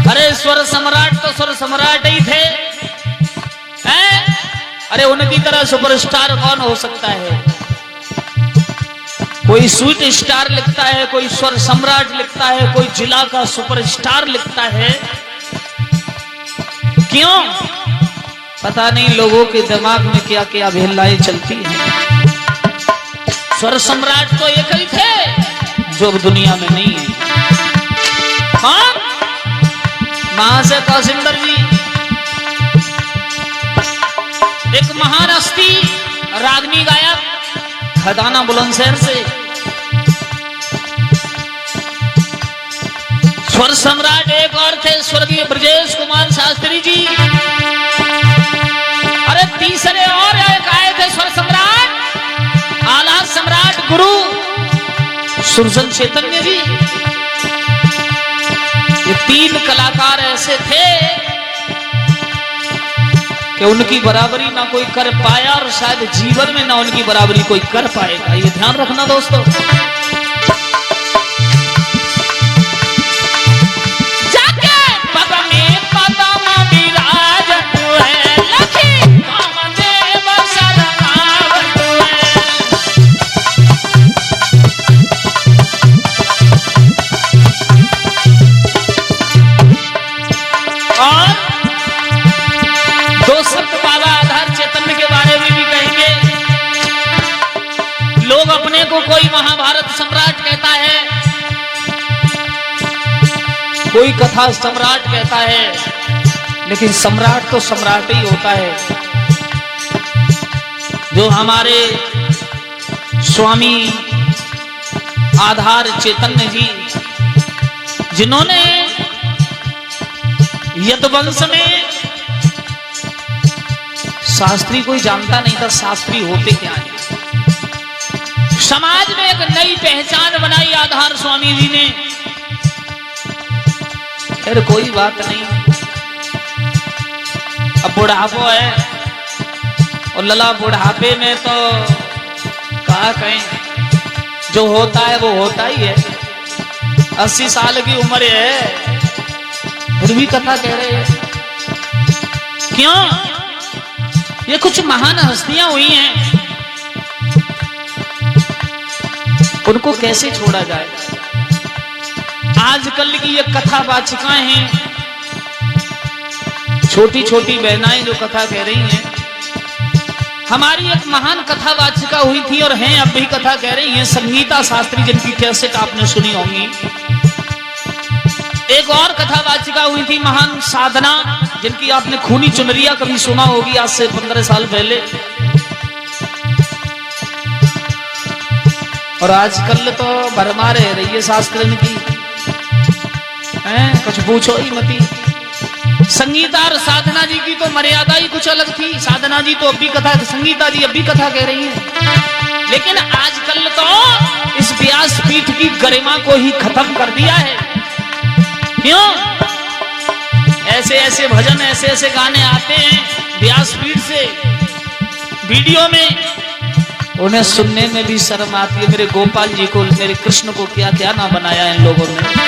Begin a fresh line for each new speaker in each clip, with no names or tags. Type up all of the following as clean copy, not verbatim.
अरे स्वर सम्राट तो स्वर सम्राट ही थे हैं? अरे उनकी तरह सुपरस्टार कौन हो सकता है? कोई स्वीट स्टार लिखता है, कोई स्वर सम्राट लिखता है, कोई जिला का सुपरस्टार लिखता है। क्यों? पता नहीं लोगों के दिमाग में क्या क्या भेलाएं चलती हैं। स्वर सम्राट तो एक ही थे जो अब दुनिया में नहीं है। कौन? महाशय कासिंदर जी, एक महान हस्ती, रागनी गायक, खदाना बुलंदशहर से। स्वर सम्राट एक और थे, स्वर्गीय ब्रजेश कुमार शास्त्री जी। अरे तीसरे और एक आए थे स्वर सम्राट, आलाप सम्राट गुरु सुरजन चैतन्य जी। ये तीन कलाकार ऐसे थे कि उनकी बराबरी ना कोई कर पाया और शायद जीवन में ना उनकी बराबरी कोई कर पाएगा। ये ध्यान रखना दोस्तों। कोई महाभारत सम्राट कहता है, कोई कथा सम्राट कहता है, लेकिन सम्राट तो सम्राट ही होता है। जो हमारे स्वामी आधार चैतन्य जी, जिन्होंने यदुवंश में, शास्त्री कोई जानता नहीं था शास्त्री होते क्या है, समाज में एक नई पहचान बनाई आधार स्वामी जी ने। फिर कोई बात नहीं, अब बुढ़ापो है और लला बुढ़ापे में तो कहा कहें, जो होता है वो होता ही है। 80 साल की उम्र है फिर भी कथा कह रहे हैं। क्यों? ये कुछ महान हस्तियां हुई हैं, उनको कैसे छोड़ा जाए? आजकल की ये कथावाचिकाएं हैं, छोटी छोटी बहनाएं जो कथा कह रही हैं। हमारी एक महान कथावाचिका हुई थी और हैं अब भी कथा कह रही हैं, संगीता शास्त्री, जिनकी कैसेट आपने सुनी होंगी। एक और कथावाचिका हुई थी महान साधना, जिनकी आपने खूनी चुनरिया कभी सुना होगी, आज से 15 साल पहले। और आजकल तो भरमार है रही है शास्त्रन की, कुछ पूछो ही मती। संगीता और साधना जी की तो मर्यादा ही कुछ अलग थी। साधना जी तो अब भी कथा, संगीता जी अब भी कथा कह रही हैं, लेकिन आजकल तो इस व्यासपीठ की गरिमा को ही खत्म कर दिया है। क्यों? ऐसे ऐसे भजन, ऐसे ऐसे गाने आते हैं व्यासपीठ से वीडियो में, उन्हें सुनने में भी शर्म आती है। मेरे गोपाल जी को, मेरे कृष्ण को क्या क्या ना बनाया इन लोगों ने।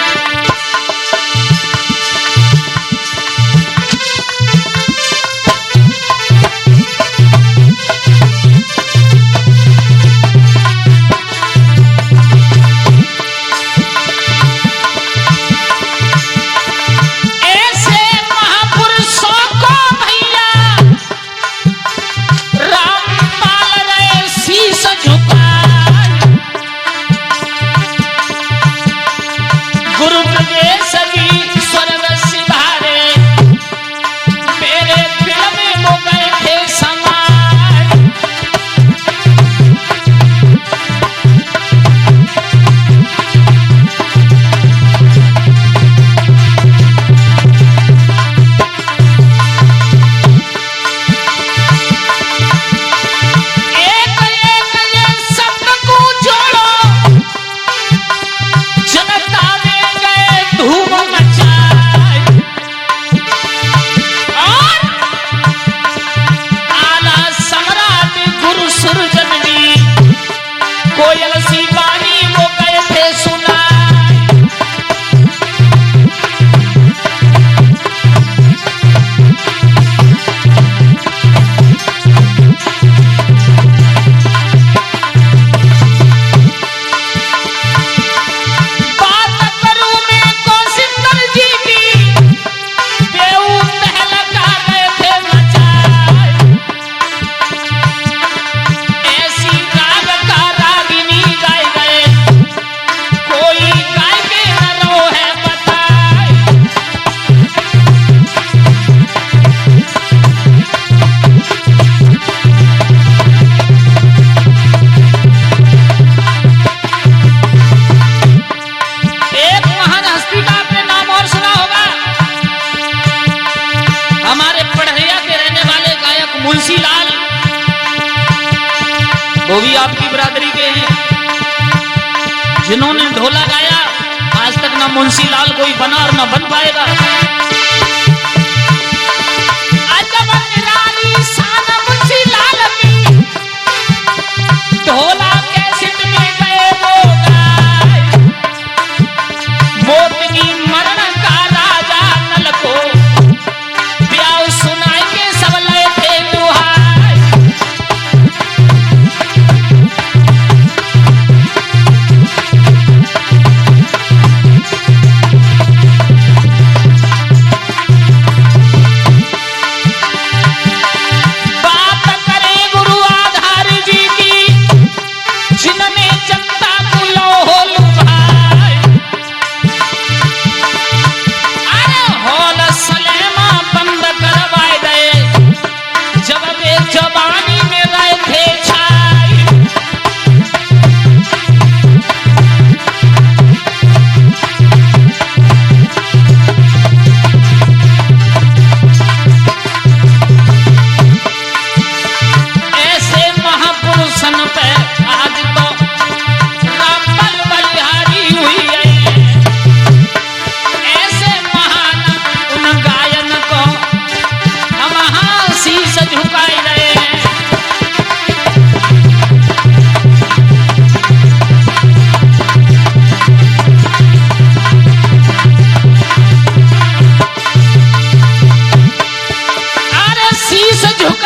गुरु प्रदेश भी आपकी बिरादरी के हैं, जिन्होंने ढोला गाया आज तक ना मुंशी लाल कोई बना और ना बन पाएगा। अजब निराली शान मुंशी लाल की, ढोला कैसेट में गए वो गाए, मौत की मरण का राजा नल को ब्याह सुनाए के सब लय थे दुहाई। बात करें गुरु आधार जी की, जिन्होंने जनता को लोहो लुभाए, अरे हॉल सलेमा बंद करवाए गए जब वे जवानी में रहे थे छाए। ऐसे महापुरुषन पे आज तो रामबल बलिहारी हुई है, ऐसे महान उन गायन को हम हाँ शीश झुकाए रहे हैं। अरे शीश झुका